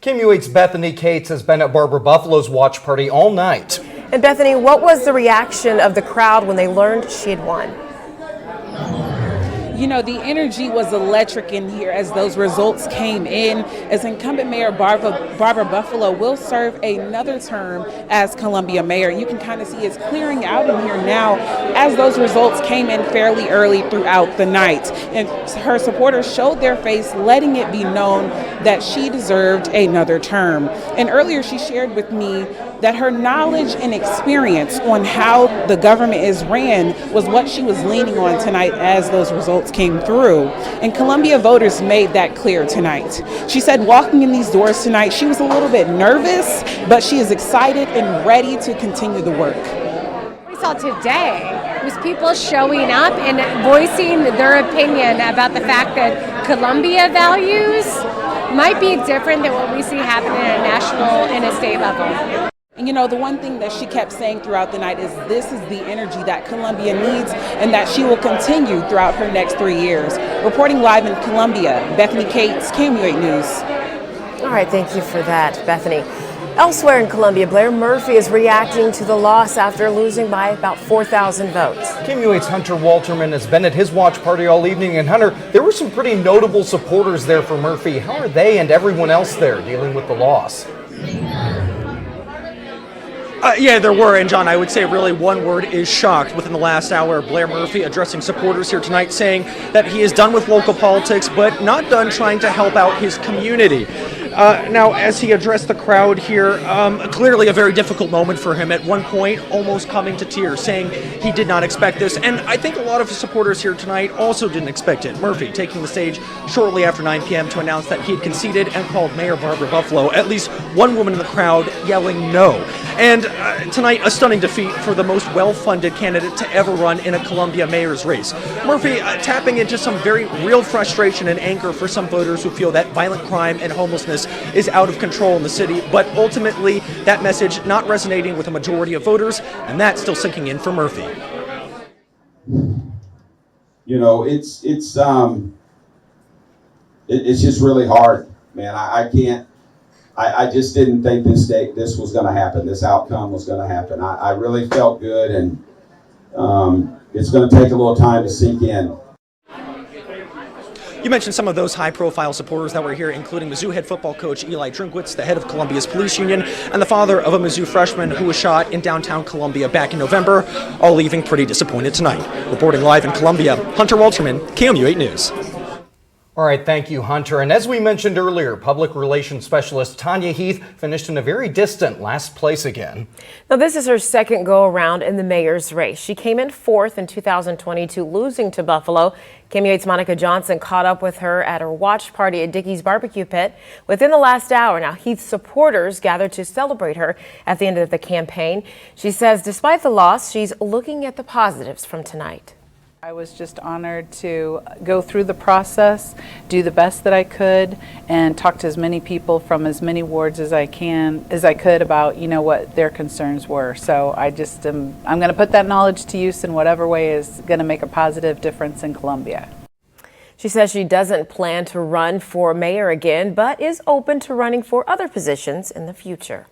KMUH's Bethany Cates has been at Barbara Buffaloe's watch party all night. And Bethany, what was the reaction of the crowd when they learned she had won? You know, the energy was electric in here as those results came in, as Incumbent Mayor Barbara Buffaloe will serve another term as Columbia Mayor. You can kind of see it's clearing out in here now as those results came in fairly early throughout the night. And her supporters showed their face, letting it be known that she deserved another term. And earlier she shared with me that her knowledge and experience on how the government is ran was what she was leaning on tonight as those results came through. And Columbia voters made that clear tonight. She said walking in these doors tonight, she was a little bit nervous, but she is excited and ready to continue the work. What we saw today was people showing up and voicing their opinion about the fact that Columbia values might be different than what we see happening at a national and a state level. And you know, the one thing that she kept saying throughout the night is this is the energy that Columbia needs and that she will continue throughout her next 3 years. Reporting live in Columbia, Bethany Cates, KMUH News. All right, thank you for that, Bethany. Elsewhere in Columbia, Blair Murphy is reacting to the loss after losing by about 4,000 votes. KMUH's Hunter Walterman has been at his watch party all evening. And Hunter, there were some pretty notable supporters there for Murphy. How are they and everyone else there dealing with the loss? Yeah, there were, and John, I would say really one word is shocked. Within the last hour, Blair Murphy addressing supporters here tonight saying that he is done with local politics, but not done trying to help out his community. Now, as he addressed the crowd here, clearly a very difficult moment for him at one point, almost coming to tears, saying he did not expect this. And I think a lot of his supporters here tonight also didn't expect it. Murphy taking the stage shortly after 9 p.m. to announce that he had conceded and called Mayor Barbara Buffaloe, at least one woman in the crowd yelling no. And tonight, a stunning defeat for the most well-funded candidate to ever run in a Columbia mayor's race. Murphy tapping into some very real frustration and anger for some voters who feel that violent crime and homelessness is out of control in the city, but ultimately that message not resonating with a majority of voters, and that's still sinking in for Murphy. You know, it's just really hard, man. I just didn't think this was going to happen. This outcome was going to happen. I really felt good, and it's going to take a little time to sink in. You mentioned some of those high-profile supporters that were here, including Mizzou head football coach Eli Drinkwitz, the head of Columbia's police union, and the father of a Mizzou freshman who was shot in downtown Columbia back in November, all leaving pretty disappointed tonight. Reporting live in Columbia, Hunter Walterman, KMUH News. All right, thank you, Hunter. And as we mentioned earlier, public relations specialist Tanya Heath finished in a very distant last place again. Now, this is her second go-around in the mayor's race. She came in fourth in 2022, losing to Buffaloe. KMUH's Monica Johnson caught up with her at her watch party at Dickey's Barbecue Pit within the last hour. Now, Heath's supporters gathered to celebrate her at the end of the campaign. She says despite the loss, she's looking at the positives from tonight. I was just honored to go through the process, do the best that I could, and talk to as many people from as many wards as I could about, you know, what their concerns were. So I'm going to put that knowledge to use in whatever way is going to make a positive difference in Columbia. She says she doesn't plan to run for mayor again, but is open to running for other positions in the future.